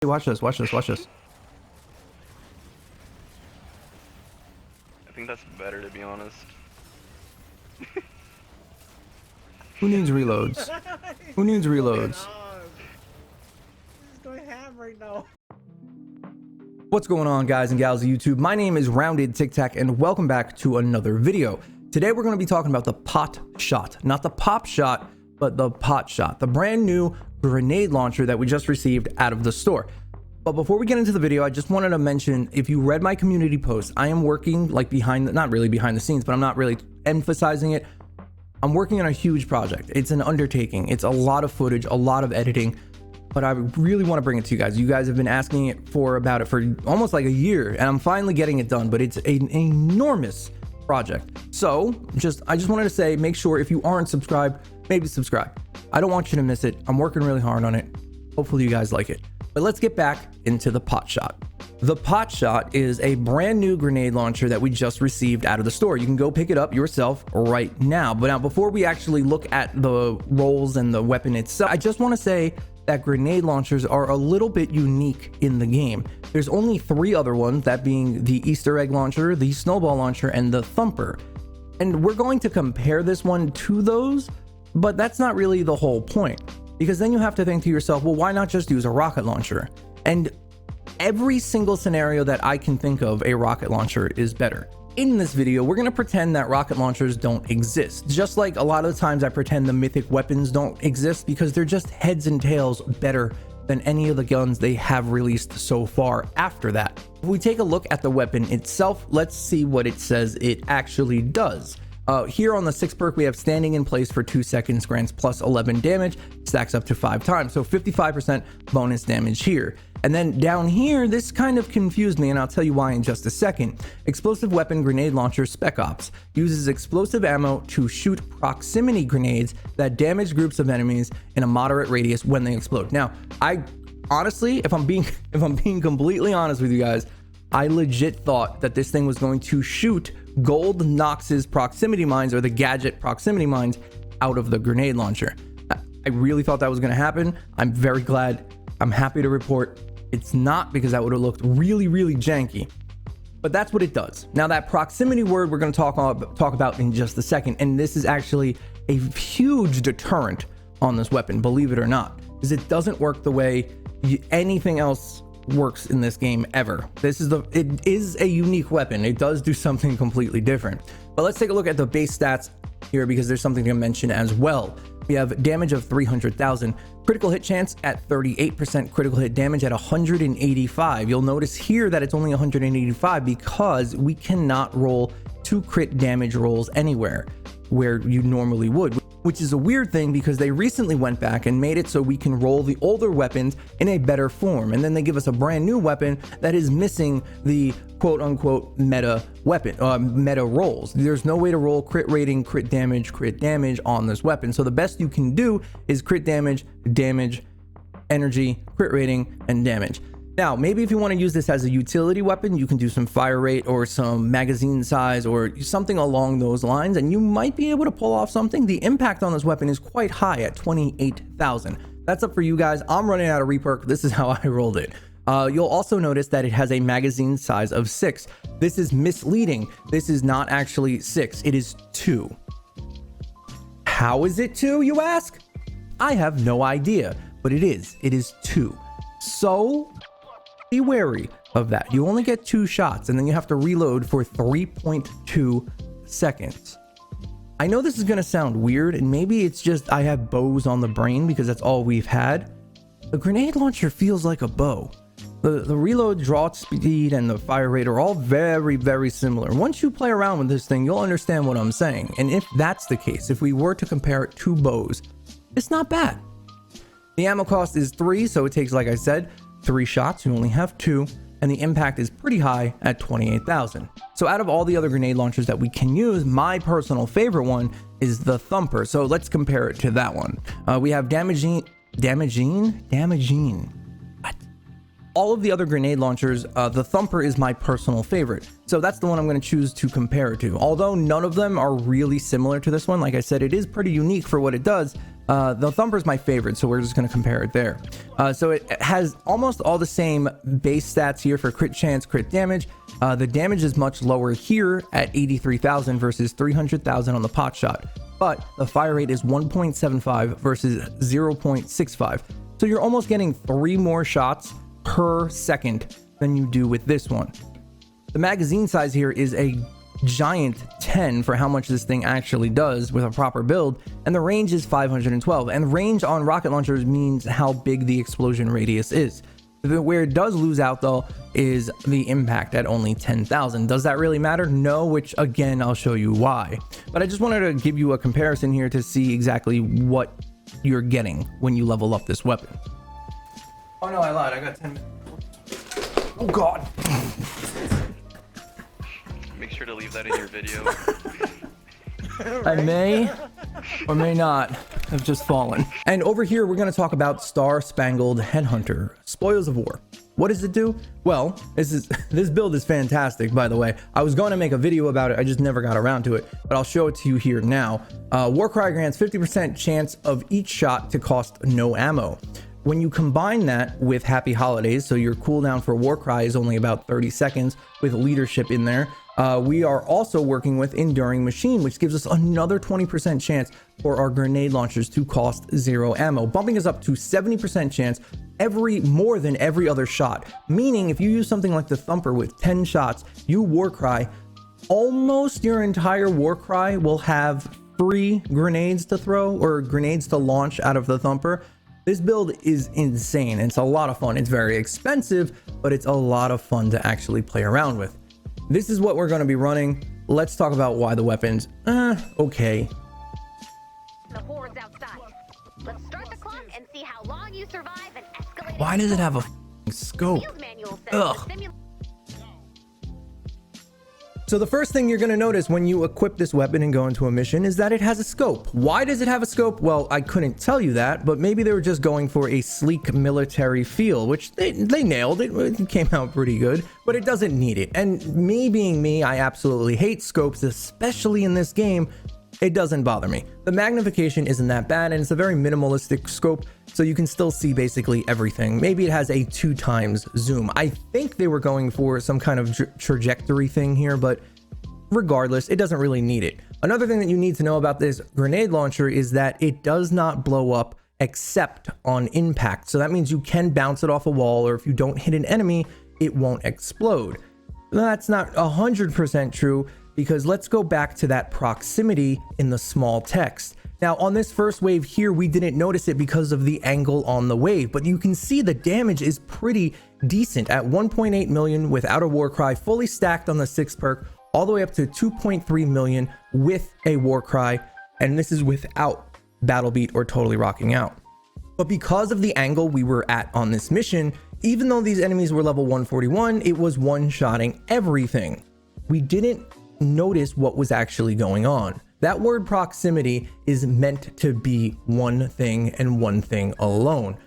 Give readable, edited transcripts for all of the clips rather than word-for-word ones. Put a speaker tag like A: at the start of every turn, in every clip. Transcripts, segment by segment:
A: Watch this, watch this, watch this.
B: I think that's better, to be honest.
A: Who needs reloads? Who needs reloads?
C: This is going ham right now.
A: What's going on, guys and gals of YouTube? My name is RoundedTikTak and welcome back to another video. Today we're going to be talking about the PotShot, not the pop shot, but the PotShot, the brand new grenade launcher that we just received out of the store. But before we get into the video, I just wanted to mention, if you read my community post, I am working like not really behind the scenes, but I'm not really emphasizing it. I'm working on a huge project. It's an undertaking. It's a lot of footage, a lot of editing, but I really want to bring it to you guys. You guys have been asking about it for almost like a year, and I'm finally getting it done, but it's an enormous project. So I just wanted to say, make sure if you aren't subscribed, maybe subscribe. I don't want you to miss it. I'm working really hard on it. Hopefully you guys like it. But let's get back into the PotShot. The PotShot is a brand new grenade launcher that we just received out of the store. You can go pick it up yourself right now. But now, before we actually look at the rolls and the weapon itself, I just want to say that grenade launchers are a little bit unique in the game. There's only 3 other ones, that being the Easter egg launcher, the snowball launcher, and the thumper. And we're going to compare this one to those, but that's not really the whole point, because then you have to think to yourself, well, why not just use a rocket launcher? And every single scenario that I can think of, a rocket launcher is better. In this video, we're going to pretend that rocket launchers don't exist, just like a lot of the times I pretend the mythic weapons don't exist, because they're just heads and tails better than any of the guns they have released so far after that. If we take a look at the weapon itself, let's see what it says it actually does. Here on the 6 perk, we have standing in place for 2 seconds, grants plus 11 damage, stacks up to 5 times, so 55% bonus damage here. And then down here, this kind of confused me, and I'll tell you why in just a second. Explosive weapon grenade launcher Spec-Ops uses explosive ammo to shoot proximity grenades that damage groups of enemies in a moderate radius when they explode. Now, I honestly, if I'm being completely honest with you guys, I legit thought that this thing was going to shoot Gold Nox's proximity mines, or the gadget proximity mines, out of the grenade launcher. I really thought that was going to happen. I'm very glad. I'm happy to report it's not, because that would have looked really, really janky. But that's what it does. Now, that proximity word we're going to talk about in just a second, and this is actually a huge deterrent on this weapon, believe it or not, because it doesn't work the way anything else works in this game ever. It is a unique weapon. It does do something completely different. But let's take a look at the base stats here, because there's something to mention as well. We have damage of 300,000, critical hit chance at 38%, critical hit damage at 185. You'll notice here that it's only 185 because we cannot roll 2 crit damage rolls anywhere where you normally would, which is a weird thing, because they recently went back and made it so we can roll the older weapons in a better form, and then they give us a brand new weapon that is missing the quote-unquote meta weapon, meta rolls. There's no way to roll crit rating, crit damage on this weapon. So the best you can do is crit damage, energy, crit rating, and damage. Now, maybe if you want to use this as a utility weapon, you can do some fire rate or some magazine size or something along those lines, and you might be able to pull off something. The impact on this weapon is quite high at 28,000. That's up for you guys. I'm running out of reperk. This is how I rolled it. You'll also notice that it has a magazine size of 6. This is misleading. This is not actually 6. It is 2. How is it 2, you ask? I have no idea, but it is. It is 2. So be wary of that. You only get 2 shots, and then you have to reload for 3.2 seconds. I know this is going to sound weird, and maybe it's just I have bows on the brain because that's all we've had. The grenade launcher feels like a bow. The reload, draw speed, and the fire rate are all very, very similar. Once you play around with this thing, you'll understand what I'm saying. And if that's the case, if we were to compare it to bows, it's not bad. The ammo cost is 3, so it takes, like I said, 3 shots. You only have 2, and the impact is pretty high at 28,000. So out of all the other grenade launchers that we can use, my personal favorite one is the thumper. So let's compare it to that one. We have damaging. What? All of the other grenade launchers, the thumper is my personal favorite. So that's the one I'm going to choose to compare it to. Although none of them are really similar to this one, like I said, it is pretty unique for what it does. The Thumper is my favorite, so we're just going to compare it there. So it has almost all the same base stats here for crit chance, crit damage. The damage is much lower here at 83,000 versus 300,000 on the PotShot, but the fire rate is 1.75 versus 0.65. So you're almost getting 3 more shots per second than you do with this one. The magazine size here is a giant 10 for how much this thing actually does with a proper build, and the range is 512, and range on rocket launchers means how big the explosion radius is. Where it does lose out though is the impact at only 10,000. Does that really matter? No, which again I'll show you why, but I just wanted to give you a comparison here to see exactly what you're getting when you level up this weapon. Oh no, I lied, I got 10 minutes. Oh god.
B: Make sure to leave that in your video.
A: I may or may not have just fallen. And over here, we're going to talk about Star Spangled Headhunter, Spoils of War. What does it do? Well, this build is fantastic, by the way. I was going to make a video about it, I just never got around to it, but I'll show it to you here now. Warcry grants 50% chance of each shot to cost no ammo. When you combine that with Happy Holidays, so your cooldown for Warcry is only about 30 seconds with leadership in there. We are also working with Enduring Machine, which gives us another 20% chance for our grenade launchers to cost 0 ammo, bumping us up to 70% chance more than every other shot. Meaning if you use something like the Thumper with 10 shots, you Warcry, almost your entire Warcry will have free grenades to throw or grenades to launch out of the Thumper. This build is insane. It's a lot of fun. It's very expensive, but it's a lot of fun to actually play around with. This is what we're going to be running. Let's talk about why the weapons, okay.
D: The hordes outside. Let's start the clock and see how long you survive an escalating.
A: Why does it have a f***ing scope? Ugh. So the first thing you're going to notice when you equip this weapon and go into a mission is that it has a scope. Why does it have a scope? Well, I couldn't tell you that, but maybe they were just going for a sleek military feel, which they nailed it. It came out pretty good, but it doesn't need it. And me being me, I absolutely hate scopes, especially in this game. It doesn't bother me. The magnification isn't that bad, and it's a very minimalistic scope, so you can still see basically everything. Maybe it has a 2x zoom. I think they were going for some kind of trajectory thing here, but regardless, it doesn't really need it. Another thing that you need to know about this grenade launcher is that it does not blow up except on impact. So that means you can bounce it off a wall, or if you don't hit an enemy, it won't explode. That's not 100% true, because let's go back to that proximity in the small text. Now on this first wave here, we didn't notice it because of the angle on the wave, but you can see the damage is pretty decent at 1.8 million without a Warcry, fully stacked on the 6th perk, all the way up to 2.3 million with a Warcry, and this is without Battle Beat or Totally Rocking Out. But because of the angle we were at on this mission, even though these enemies were level 141, it was one-shotting everything. We didn't notice what was actually going on. That word proximity is meant to be one thing and one thing alone.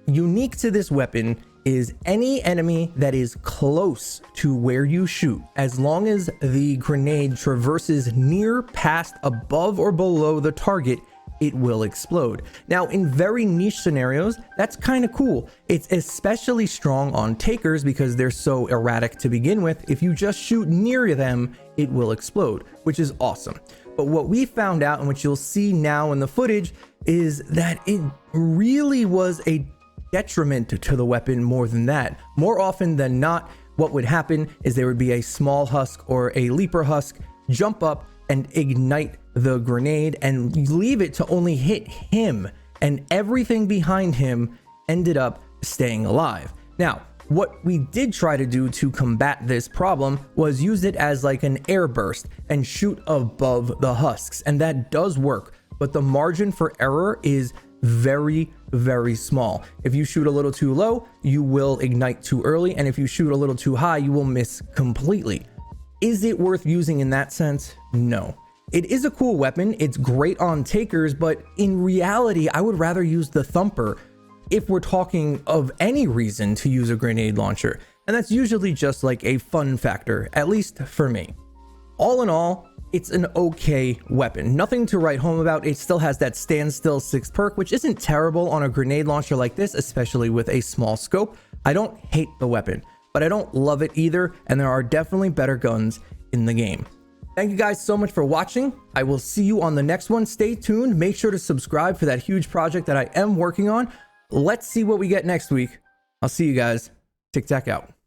A: Unique to this weapon is any enemy that is close to where you shoot, as long as the grenade traverses near, past, above, or below the target, it will explode. Now, in very niche scenarios, that's kind of cool. It's especially strong on takers because they're so erratic to begin with. If you just shoot near them, it will explode, which is awesome. But what we found out, and what you'll see now in the footage, is that it really was a detriment to the weapon more than that. More often than not, what would happen is there would be a small husk or a leaper husk jump up and ignite the grenade and leave it to only hit him, and everything behind him ended up staying alive. Now, what we did try to do to combat this problem was use it as like an air burst and shoot above the husks, and that does work, but the margin for error is very, very small. If you shoot a little too low, you will ignite too early, and if you shoot a little too high, you will miss completely. Is it worth using in that sense? No. It is a cool weapon, it's great on takers, but in reality, I would rather use the Thumper if we're talking of any reason to use a grenade launcher, and that's usually just like a fun factor, at least for me. All in all, it's an okay weapon. Nothing to write home about. It still has that standstill 6 perk, which isn't terrible on a grenade launcher like this, especially with a small scope. I don't hate the weapon, but I don't love it either, and there are definitely better guns in the game. Thank you guys so much for watching. I will see you on the next one. Stay tuned. Make sure to subscribe for that huge project that I am working on. Let's see what we get next week. I'll see you guys. TikTak out.